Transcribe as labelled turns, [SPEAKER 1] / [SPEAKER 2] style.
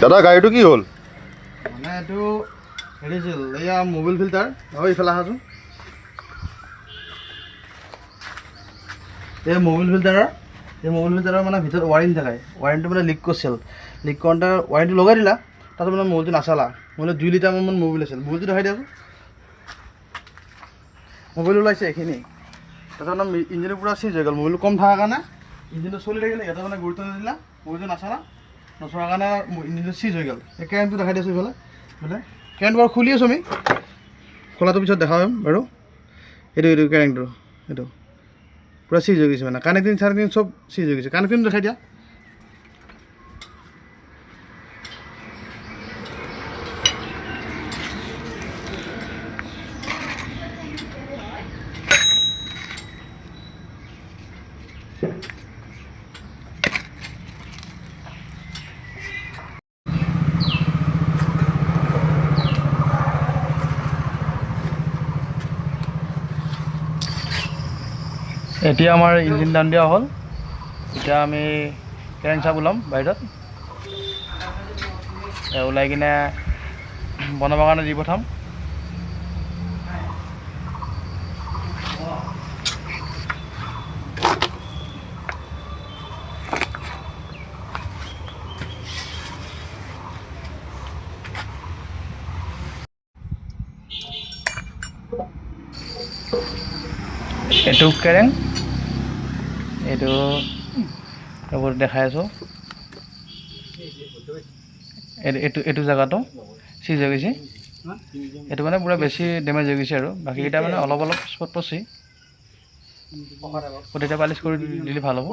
[SPEAKER 1] দাদা গাড়ীটো কি হ'ল?
[SPEAKER 2] মানে এইটো হেৰি আছিল, এয়া মোবিল ফিল্টাৰ। ইফালে আহাচোন। এই মোবিল ফিল্টাৰৰ মানে ভিতৰত ৱাৰিং থাকে। ৱাৰিংটো মানে লিক কৰিছিল। লিক কৰোঁতে ৱাৰিংটো লগাই দিলা, তাৰপিছত মানে মোবিলটো নাচালা। মানে 2 লিটাৰমান মোবিল আছিল। মোবিলটো দেখাই দিয়াচোন। মোবিল ওলাইছে এইখিনি। তাৰপিছত মানে ইঞ্জিনটো পূৰা চিজ হৈ গ'ল। মোবিলটো কম থকাৰ কাৰণে ইঞ্জিনটো চলি থাকিলে, ইয়াতে মানে গুৰুত্ব নিদিলা, মোবিলটো নচলাৰ কাৰণে ইঞ্জিনটো চিজ হৈ গ'ল। এই কেৰেণ্টটো দেখাই দিছোঁ এইফালে। কেৰেণ্টটো বাৰু খুলি আছোঁ আমি। খোলাটো পিছত দেখাম বাৰু। এইটো কেৰেণ্টটো এইটো পূৰা চিজ হৈ গৈছে, মানে কানেক্টিং চানেক্টিং চব চিজ হৈ গৈছে। কানেক্টিংটো দেখাই দিয়া। এতিয়া আমাৰ ইঞ্জিন ডাউন দিয়া হ'ল। এতিয়া আমি কেৰেণ্ট চাপ ওলাম বাহিৰত। ওলাই কিনে বনাবৰ কাৰণে দি পঠাম। এইটো কেৰেং, এইটো এইবোৰ দেখাই আছোঁ। এইটো জেগাটো চিজ হৈ গৈছে। এইটো মানে পূৰা বেছি ডেমেজ হৈ গৈছে আৰু বাকীকেইটা মানে অলপ স্পট পৰছি। গোটেইটা পালিচ কৰি দিলে ভাল হ'ব।